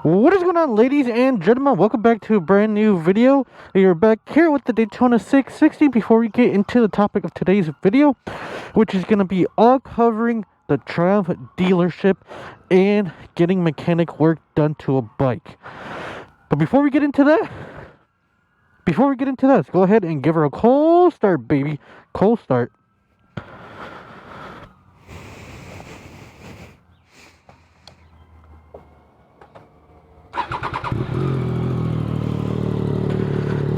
What is going on, ladies and gentlemen? Welcome back to a brand new video. We are back here with the Daytona 660 before we get into the topic of today's video, which is going to be all covering the Triumph dealership and getting mechanic work done to a bike. But before we get into that, let's go ahead and give her a cold start, baby. Cold start.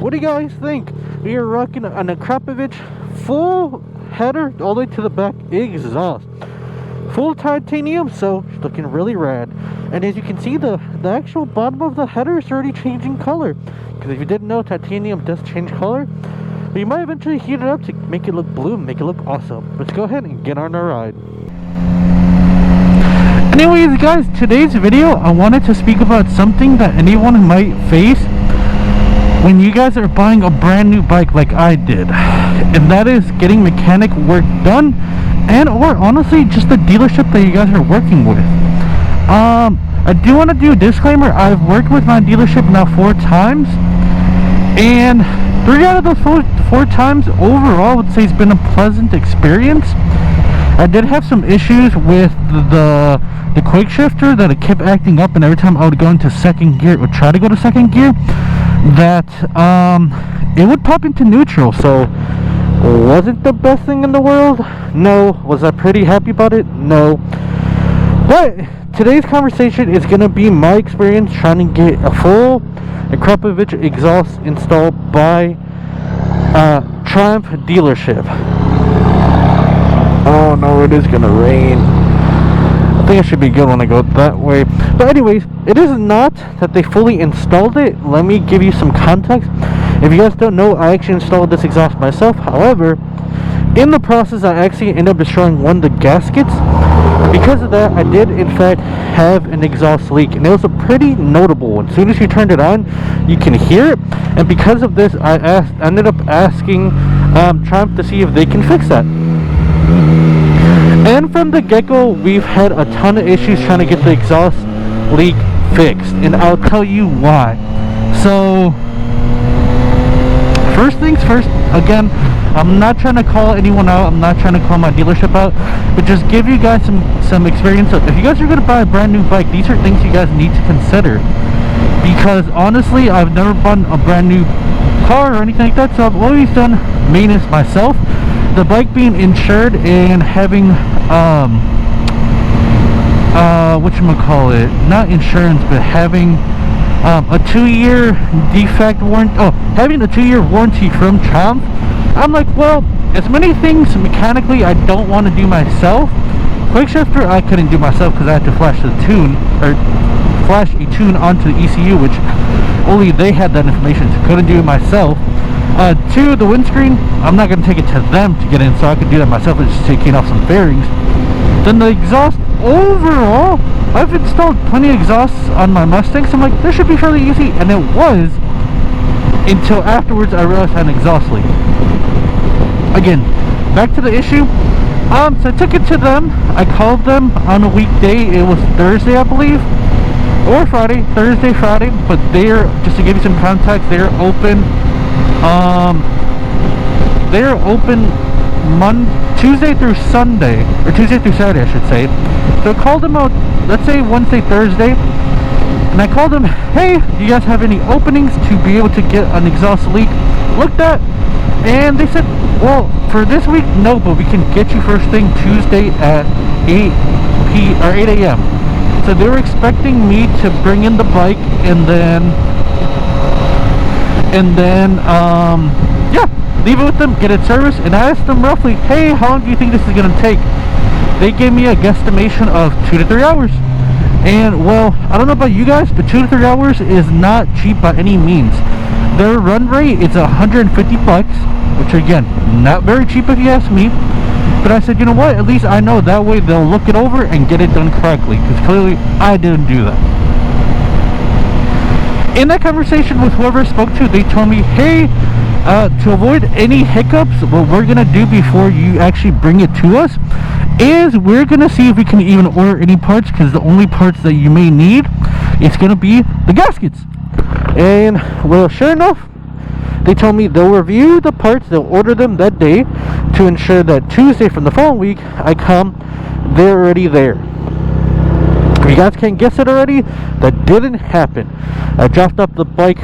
What do you guys think? We are rocking an Akrapovic full header all the way to the back exhaust. Full titanium, so it's looking really rad. And as you can see, the actual bottom of the header is already changing color. Because if you didn't know, titanium does change color. But you might eventually heat it up to make it look blue and make it look awesome. Let's go ahead and get on our ride. Anyways guys, today's video I wanted to speak about something that anyone might face when you guys are buying a brand new bike like I did, and that is getting mechanic work done, and or honestly just the dealership that you guys are working with. I do want to do a disclaimer. I've worked with my dealership now 4 times, and 3 out of those 4 times overall I would say it's been a pleasant experience. I did have some issues with the quick shifter, that it kept acting up, and every time I would go into second gear or try to go to second gear, that it would pop into neutral. So wasn't the best thing in the world? No. Was I pretty happy about it? No. But today's conversation is going to be my experience trying to get a full Akrapovic exhaust installed by Triumph dealership. Oh no, it is gonna rain. I think I should be good when I go that way. But anyways, it is not that they fully installed it. Let me give you some context. If you guys don't know, I actually installed this exhaust myself. However, in the process I actually ended up destroying one of the gaskets. Because of that, I did in fact have an exhaust leak, and it was a pretty notable one. As soon as you turned it on, you can hear it. And because of this, I ended up asking Triumph to see if they can fix that. And from the get-go, we've had a ton of issues trying to get the exhaust leak fixed, and I'll tell you why. So first things first, again, I'm not trying to call anyone out, I'm not trying to call my dealership out, but just give you guys some experience. If you guys are going to buy a brand new bike, these are things you guys need to consider. Because honestly, I've never bought a brand new car or anything like that, so I've always done maintenance myself. The bike being insured and having whatchamacallit, not insurance, but having a 2-year defect warranty, having a 2-year warranty from Triumph, I'm like, well, as many things mechanically I don't want to do myself. Quick shifter I couldn't do myself because I had to flash a tune onto the ECU, which only they had that information, so couldn't do it myself. 2, the windscreen, I'm not going to take it to them to get in, so I could do that myself. It's just taking off some bearings. Then the exhaust, overall, I've installed plenty of exhausts on my Mustangs. I'm like, this should be fairly easy, and it was, until afterwards I realized I had an exhaust leak. Again, back to the issue. So I took it to them. I called them on a weekday. It was Thursday, I believe, or Friday. Thursday, Friday. But they're, just to give you some context, they're open. They're open Tuesday through Sunday, or Tuesday through Saturday, I should say. So I called them out, let's say Wednesday, Thursday, and I called them, hey, do you guys have any openings to be able to get an exhaust leak looked at? And they said, well, for this week, no, but we can get you first thing Tuesday at 8 a.m. So they were expecting me to bring in the bike and then leave it with them, get it serviced. And I asked them roughly, hey, how long do you think this is going to take? They gave me a guesstimation of 2 to 3 hours. And well, I don't know about you guys, but 2 to 3 hours is not cheap by any means. Their run rate is $150, which again, not very cheap if you ask me. But I said, you know what, at least I know that way they'll look it over and get it done correctly, because clearly I didn't do that. In that conversation with whoever I spoke to, they told me, hey, to avoid any hiccups, what we're gonna do before you actually bring it to us is we're gonna see if we can even order any parts, because the only parts that you may need it's gonna be the gaskets. And well, sure enough, they told me they'll review the parts, they'll order them that day to ensure that Tuesday from the following week I come, they're already there. If you guys can't guess it already, that didn't happen. I dropped off the bike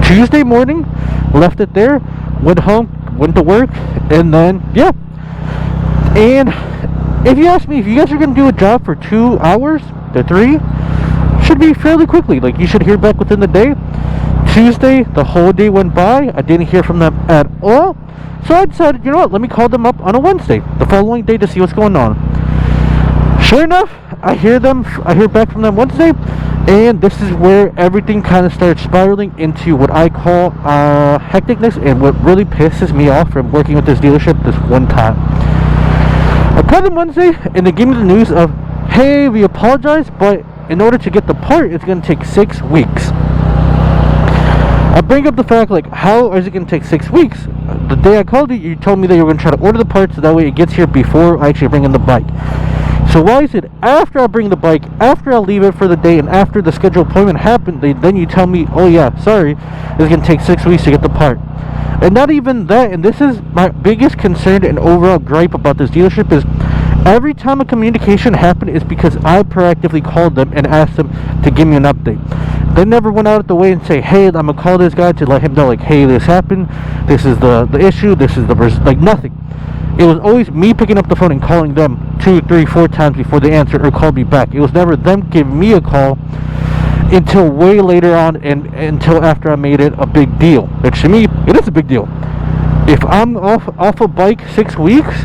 Tuesday morning, left it there, went home, went to work, and then yeah. And if you ask me, if you guys are going to do a job for 2 hours to 3, should be fairly quickly. Like, you should hear back within the day. Tuesday, the whole day went by, I didn't hear from them at all. So I decided, you know what, let me call them up on a Wednesday, the following day, to see what's going on. Sure enough, I hear back from them Wednesday, and this is where everything kind of started spiraling into what I call hecticness, and what really pisses me off from working with this dealership this one time. I called them Wednesday, and they gave me the news of, hey, we apologize, but in order to get the part, it's going to take 6 weeks. I bring up the fact, like, how is it going to take 6 weeks? The day I called you told me that you were going to try to order the parts so that way it gets here before I actually bring in the bike. So why is it after I bring the bike, after I leave it for the day, and after the scheduled appointment happened, then you tell me, oh yeah, sorry, it's going to take 6 weeks to get the part? And not even that, and this is my biggest concern and overall gripe about this dealership, is every time a communication happened is because I proactively called them and asked them to give me an update. They never went out of the way and say, hey, I'm going to call this guy to let him know, like, hey, this happened, this is the issue, this is the like, nothing. It was always me picking up the phone and calling them 2, 3, 4 times before they answered or called me back. It was never them giving me a call until way later on, and until after I made it a big deal. Which to me, it is a big deal. If I'm off a bike 6 weeks,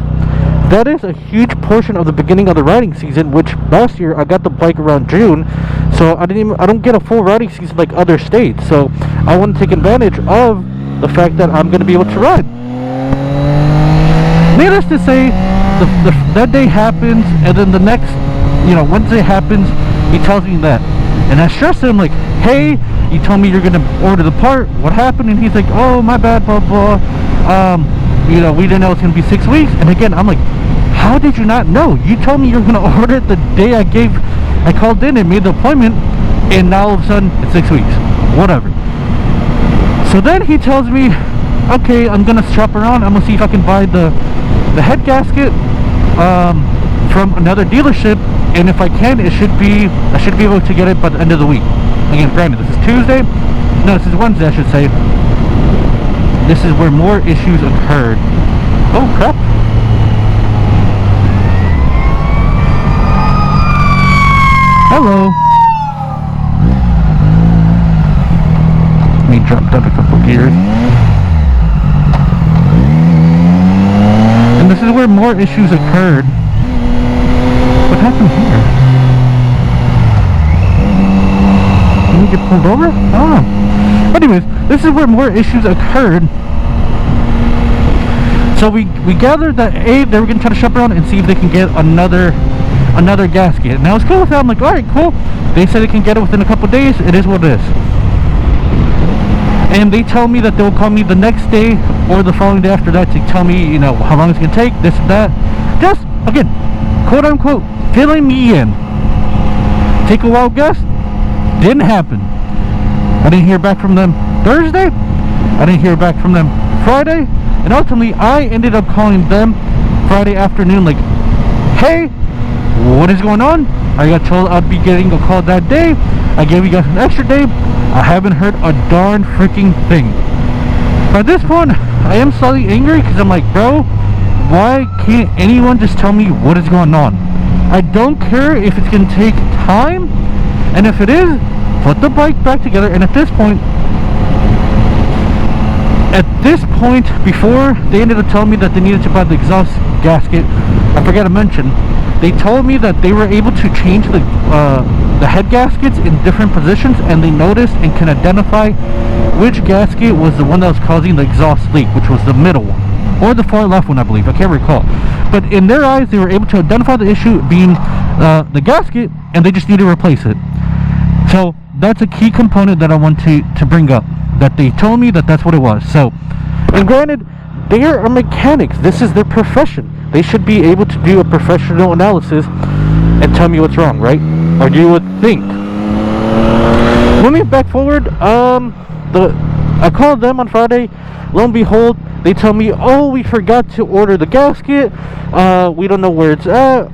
that is a huge portion of the beginning of the riding season, which last year I got the bike around June, so I don't get a full riding season like other states. So I want to take advantage of the fact that I'm going to be able to ride. Needless to say, that day happens, and then the next, Wednesday happens. He tells me that, and I stress him, like, hey, you told me you're going to order the part, what happened? And he's like, oh, my bad, blah blah. We didn't know it's going to be 6 weeks. And again, I'm like, how did you not know? You told me you were going to order it the day I called in and made the appointment, and now all of a sudden it's 6 weeks. Whatever. So then he tells me, okay, I'm going to shop around, I'm going to see if I can buy the head gasket from another dealership, and if I can, I should be able to get it by the end of the week. Again, granted, this is Tuesday. No, this is Wednesday, I should say. This is where more issues occurred. Oh crap. Hello. Let me drop down a couple gears. And this is where more issues occurred. What happened here? Did we get pulled over? I don't know. Anyways, this is where more issues occurred. So we gathered that they were gonna try to shop around and see if they can get another gasket. And I was cool with that. I'm like, alright, cool. They said they can get it within a couple days. It is what it is. And they tell me that they'll call me the next day or the following day after that to tell me, how long it's gonna take, this and that. Just, again, quote unquote, filling me in. Take a wild guess. Didn't happen. I didn't hear back from them Thursday. I didn't hear back from them Friday. And ultimately, I ended up calling them Friday afternoon, like, hey, what is going on? I got told I'd be getting a call that day. I gave you guys an extra day. I haven't heard a darn freaking thing. By this point, I am slightly angry because I'm like, bro, why can't anyone just tell me what is going on? I don't care if it's going to take time, and if it is, put the bike back together. And at this point, before they ended up telling me that they needed to buy the exhaust gasket, I forgot to mention, they told me that they were able to change the head gaskets in different positions, and they noticed and can identify which gasket was the one that was causing the exhaust leak, which was the middle one, or the far left one, I believe. I can't recall. But in their eyes, they were able to identify the issue being the gasket, and they just need to replace it. So that's a key component that I want to bring up, that they told me that that's what it was. So, and granted, they are mechanics. This is their profession. They should be able to do a professional analysis and tell me what's wrong, right? or you would think. Moving back forward, I called them on Friday. Lo and behold, they tell me, oh, we forgot to order the gasket. We don't know where it's at.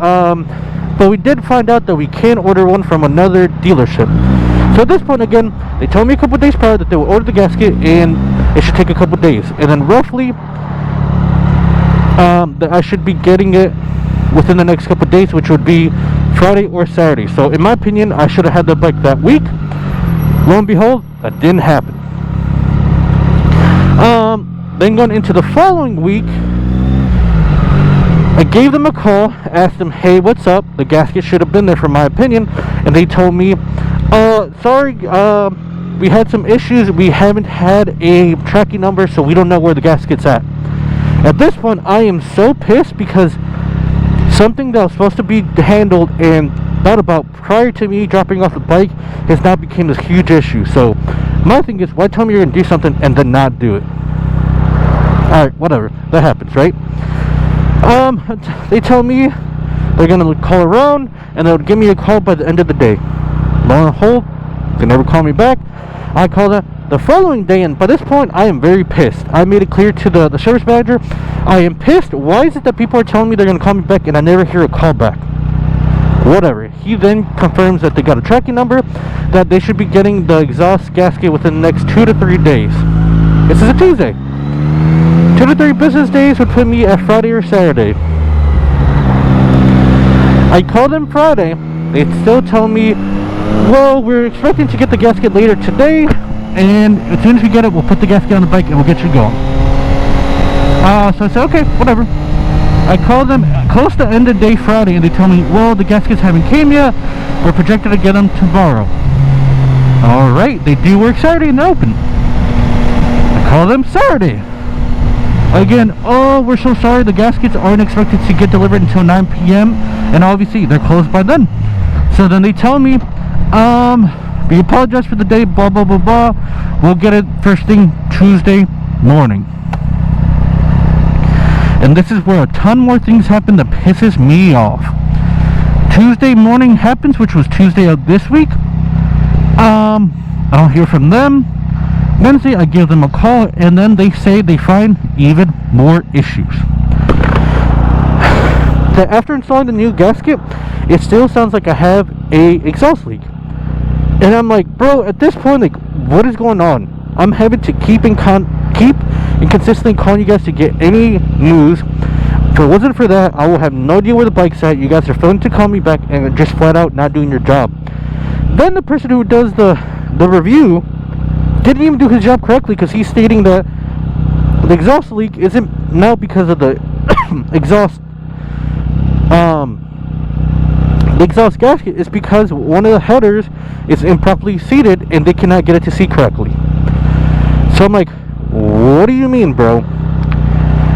But we did find out that we can order one from another dealership. So at this point, again, they told me a couple days prior that they will order the gasket and it should take a couple days. And then roughly, that I should be getting it within the next couple days, which would be Friday or Saturday. So in my opinion, I should have had the bike that week. Lo and behold, that didn't happen. Then going into the following week, I gave them a call, asked them, hey, what's up? The gasket should have been there, for my opinion. And they told me, sorry, we had some issues. We haven't had a tracking number, so we don't know where the gasket's at. At this point, I am so pissed because something that was supposed to be handled and thought about prior to me dropping off the bike has now become this huge issue. So my thing is, why tell me you're gonna do something and then not do it? Alright, whatever, that happens, right? They tell me they're gonna call around and they'll give me a call by the end of the day. Lo and behold, they never call me back. I call them the following day, and by this point I am very pissed. I made it clear to the service manager, I am pissed. Why is it that people are telling me they're gonna call me back and I never hear a call back? Whatever. He then confirms that they got a tracking number, that they should be getting the exhaust gasket within the next 2 to 3 days. This is a Tuesday. 2 to 3 business days would put me at Friday or Saturday. I called them Friday. They still tell me, well, we're expecting to get the gasket later today, and as soon as we get it, we'll put the gasket on the bike and we'll get you going. So I said, okay, whatever. I called them close to end of day Friday, and they tell me, well, the gaskets haven't came yet. We're projected to get them tomorrow. Alright, they do work Saturday and they're open. I call them Saturday. Again, oh, we're so sorry, the gaskets aren't expected to get delivered until 9 p.m. and obviously they're closed by then. So then they tell me, we apologize for the day, blah blah blah blah, we'll get it first thing Tuesday morning. And this is where a ton more things happen that pisses me off. Tuesday morning happens, which was Tuesday of this week. I don't hear from them. Wednesday, I give them a call, and then they say they find even more issues. That after installing the new gasket, it still sounds like I have a exhaust leak. And I'm like, bro, at this point, like, what is going on? I'm having to keep and consistently calling you guys to get any news. If it wasn't for that, I will have no idea where the bike's at. You guys are failing to call me back and just flat out not doing your job. Then the person who does the review didn't even do his job correctly, because he's stating that the exhaust leak isn't now because of the exhaust gasket. Is because one of the headers is improperly seated and they cannot get it to seat correctly. So I'm like, what do you mean, bro?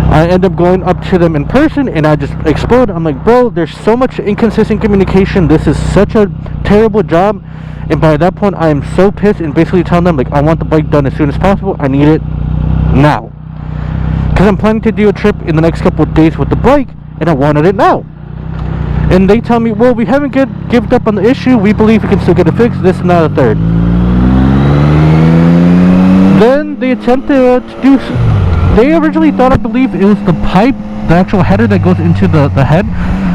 I end up going up to them in person and I just explode. I'm like, bro, there's so much inconsistent communication. This is such a terrible job. And by that point, I am so pissed and basically telling them, like, I want the bike done as soon as possible. I need it now. Because I'm planning to do a trip in the next couple of days with the bike, and I wanted it now. And they tell me, well, we haven't given up on the issue. We believe we can still get it fixed. This and that, a third. Then they attempt to do... They originally thought, I believe, it was the pipe, the actual header that goes into the head,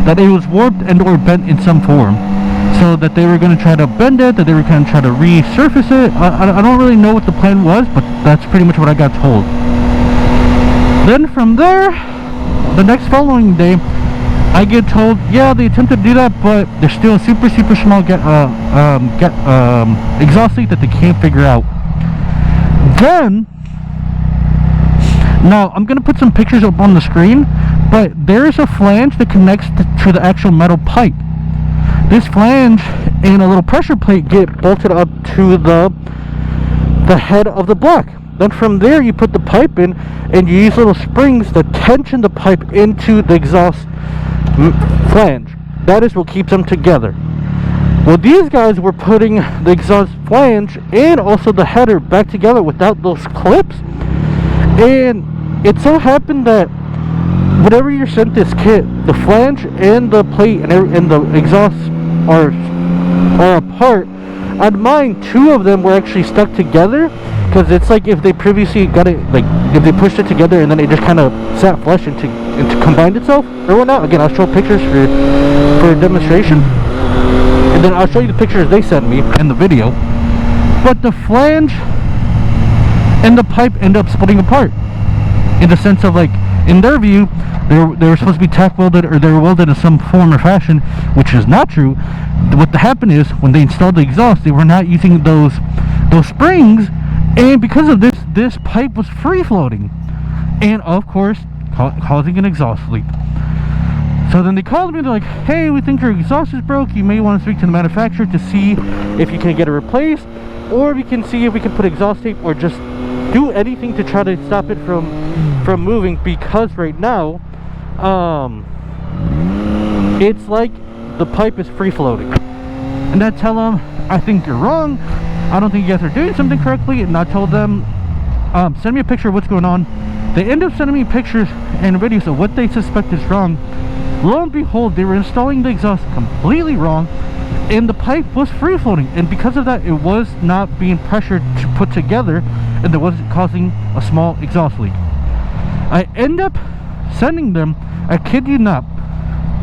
that it was warped and or bent in some form. So that they were going to try to bend it, that they were going to try to resurface it. I don't really know what the plan was, but that's pretty much what I got told. Then from there, the next following day, I get told, yeah, they attempted to do that, but there's still a super small exhaust leak that they can't figure out. Then, now I'm going to put some pictures up on the screen, but there is a flange that connects to the actual metal pipe. This flange and a little pressure plate get bolted up to the head of the block. Then from there you put the pipe in and you use little springs that tension the pipe into the exhaust flange. That is what keeps them together. Well, these guys were putting the exhaust flange and also the header back together without those clips. And it so happened that whenever you're sent this kit, the flange and the plate and the exhaust are or apart. On mine, 2 of them were actually stuck together, because it's like if they previously got it, like if they pushed it together and then it just kind of sat flush into combined itself or whatnot. Again, I'll show pictures for a demonstration, and then I'll show you the pictures they sent me in the video. But the flange and the pipe end up splitting apart, in the sense of, like, in their view, they were supposed to be tack welded, or they were welded in some form or fashion, which is not true. What happened is, when they installed the exhaust, they were not using those springs, and because of this pipe was free floating, and of course causing an exhaust leak. So then they called me, they're like, hey, we think your exhaust is broke, you may want to speak to the manufacturer to see if you can get it replaced, or we can see if we can put exhaust tape, or just do anything to try to stop it from moving, because right now it's like the pipe is free floating. And I tell them, I think you're wrong, I don't think you guys are doing something correctly. And I told them, send me a picture of what's going on. They end up sending me pictures and videos of what they suspect is wrong. Lo and behold, they were installing the exhaust completely wrong, and the pipe was free floating, and because of that, it was not being pressured to put together, and it wasn't causing a small exhaust leak. I end up sending them, I kid you not,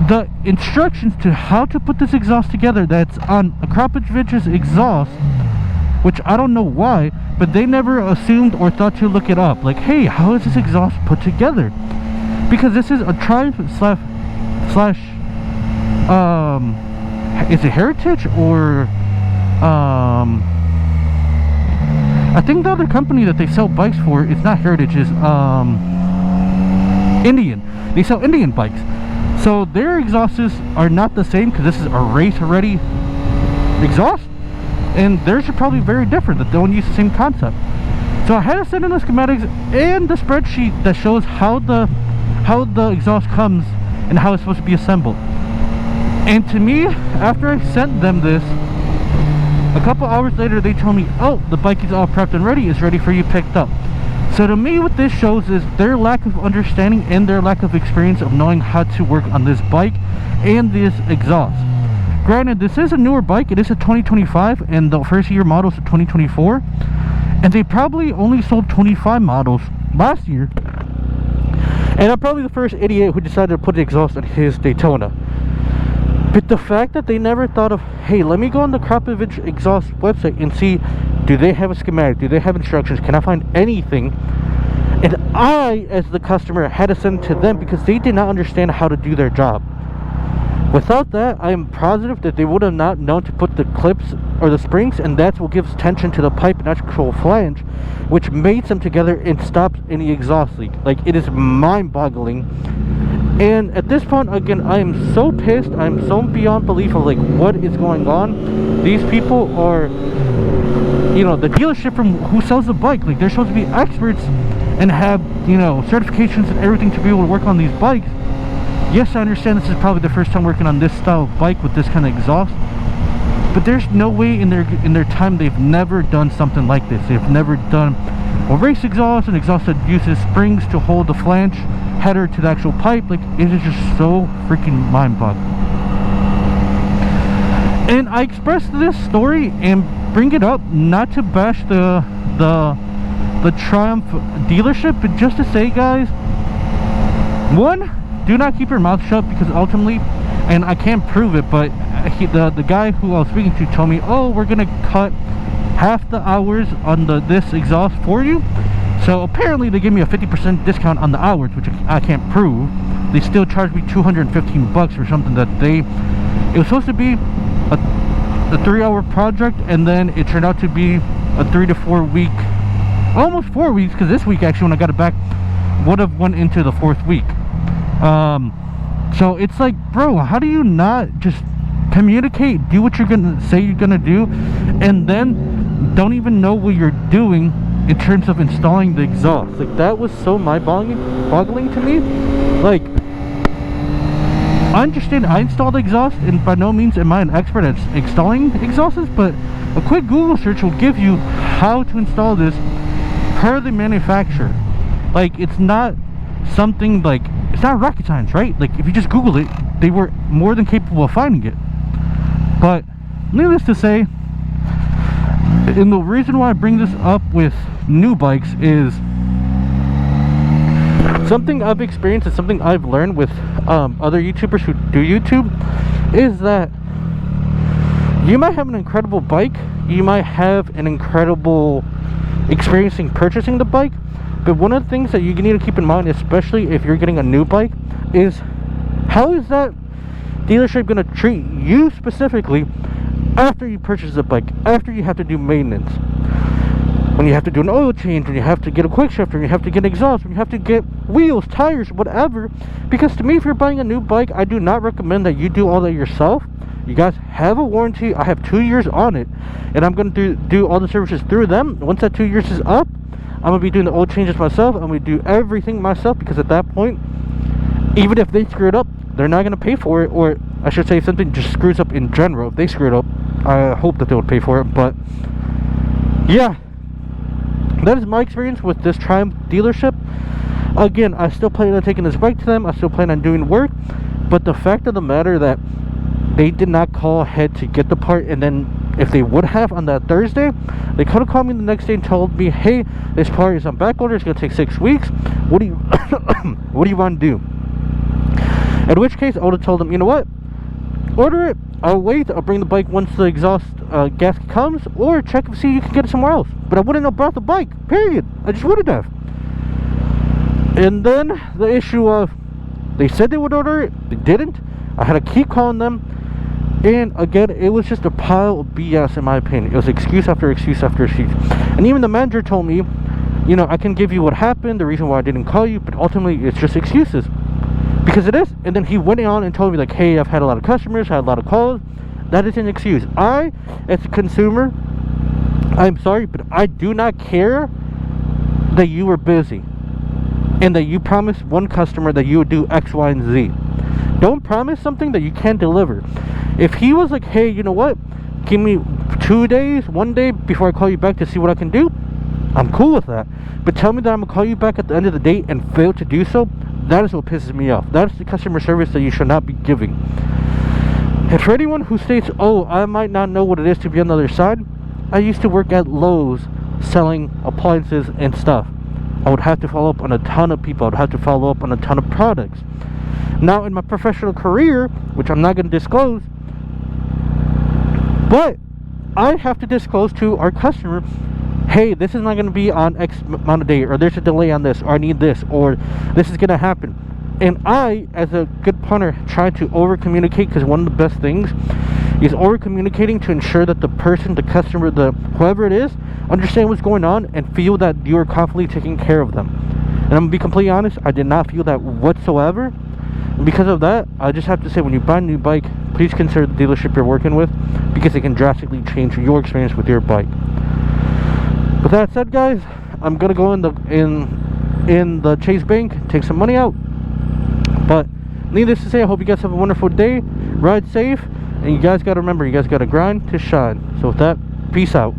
the instructions to how to put this exhaust together that's on a Kropovich's exhaust, which I don't know why, but they never assumed or thought to look it up. Like, hey, how is this exhaust put together? Because this is a tri slash is it Heritage, or I think the other company that they sell bikes for, it's not Heritage, is Indian. They sell Indian bikes, so their exhausts are not the same, because this is a race ready exhaust, and theirs are probably very different, that they don't use the same concept. So I had to send in the schematics and the spreadsheet that shows how the exhaust comes and how it's supposed to be assembled. And to me, after I sent them this, a couple hours later they told me, oh, the bike is all prepped and ready, it's ready for you picked up. So to me, what this shows is their lack of understanding and their lack of experience of knowing how to work on this bike and this exhaust. Granted, this is a newer bike, it is a 2025, and the first year model is a 2024, and they probably only sold 25 models last year, and I'm probably the first idiot who decided to put the exhaust on his Daytona. But the fact that they never thought of, hey, let me go on the Kropovich exhaust website and see, do they have a schematic, do they have instructions, can I find anything? And I, as the customer, had to send it to them because they did not understand how to do their job. Without that, I am positive that they would have not known to put the clips or the springs, and that's what gives tension to the pipe and actual flange, which mates them together and stops any exhaust leak. Like, it is mind-boggling. And at this point, again, I am so pissed. I'm so beyond belief of, like, what is going on. These people are, you know, the dealership from who sells the bike, like, they're supposed to be experts and have, you know, certifications and everything to be able to work on these bikes. Yes, I understand this is probably the first time working on this style of bike with this kind of exhaust, but there's no way in their time they've never done something like this. They've never done a race exhaust, an exhaust that uses springs to hold the flange header to the actual pipe. Like, it is just so freaking mind-boggling. And I expressed this story and bring it up not to bash the Triumph dealership, but just to say, guys, one, do not keep your mouth shut, because ultimately, and I can't prove it, but the guy who I was speaking to told me, oh, we're gonna cut half the hours on this exhaust for you. So apparently they give me a 50% discount on the hours, which I can't prove. They still charged me $215 for something that it was supposed to be a 3-hour project, and then it turned out to be a 3 to 4 week, almost 4 weeks, because this week actually when I got it back would have went into the 4th week. So it's like, bro, how do you not just communicate, do what you're gonna say you're gonna do, and then don't even know what you're doing in terms of installing the exhaust? Like, that was so mind-boggling to me. Like, I understand I installed the exhaust, and by no means am I an expert at installing exhausts, but a quick Google search will give you how to install this per the manufacturer. Like, it's not something like, it's not rocket science, right? Like, if you just Google it, they were more than capable of finding it. But needless to say, and the reason why I bring this up with new bikes is something I've experienced and something I've learned with other YouTubers who do YouTube is that you might have an incredible bike, you might have an incredible experience in purchasing the bike, but one of the things that you need to keep in mind, especially if you're getting a new bike, is how is that dealership going to treat you specifically after you purchase the bike, after you have to do maintenance, when you have to do an oil change, when you have to get a quick shifter, when you have to get an exhaust, when you have to get wheels, tires, whatever. Because to me, if you're buying a new bike, I do not recommend that you do all that yourself. You guys have a warranty. I have 2 years on it, and I'm going to do all the services through them. Once that 2 years is up, I'm going to be doing the oil changes myself. I'm going to do everything myself, because at that point, even if they screw it up, they're not going to pay for it. Or I should say, if something just screws up in general, if they screw it up, I hope that they would pay for it. But yeah, that is my experience with this Triumph dealership. Again, I still plan on taking this bike to them. I still plan on doing work. But the fact of the matter that they did not call ahead to get the part, and then if they would have on that Thursday, they could have called me the next day and told me, hey, this part is on back order, it's going to take 6 weeks. What do you what do you want to do? In which case, I would have told them, you know what, order it, I'll wait, I'll bring the bike once the exhaust gasket comes, or check and see if you can get it somewhere else. But I wouldn't have brought the bike, period. I just wouldn't have. And then the issue of, they said they would order it, they didn't. I had to keep calling them. And again, it was just a pile of BS in my opinion. It was excuse after excuse after excuse. And even the manager told me, you know, I can give you what happened, the reason why I didn't call you, but ultimately it's just excuses. Because it is. And then he went on and told me like, hey, I've had a lot of customers, had a lot of calls. That is an excuse. I, as a consumer, I'm sorry, but I do not care that you were busy and that you promised one customer that you would do X, Y, and Z. Don't promise something that you can't deliver. If he was like, hey, you know what, give me 2 days, 1 day before I call you back to see what I can do, I'm cool with that. But tell me that I'm gonna call you back at the end of the day and fail to do so, that is what pisses me off. That is the customer service that you should not be giving. And for anyone who states, oh, I might not know what it is to be on the other side, I used to work at Lowe's selling appliances and stuff. I would have to follow up on a ton of people. I would have to follow up on a ton of products. Now in my professional career, which I'm not going to disclose, but I have to disclose to our customer, hey, this is not going to be on X amount of day, or there's a delay on this, or I need this, or this is going to happen. And I, as a good punter, try to over communicate, because one of the best things is over communicating to ensure that the person, the customer, the whoever it is, understand what's going on and feel that you are confidently taking care of them. And I'm going to be completely honest, I did not feel that whatsoever. And because of that, I just have to say, when you buy a new bike, please consider the dealership you're working with, because it can drastically change your experience with your bike. With that said, guys, I'm gonna go in the Chase Bank, take some money out. But needless to say, I hope you guys have a wonderful day, ride safe, and you guys gotta remember, you guys gotta grind to shine. So with that, peace out.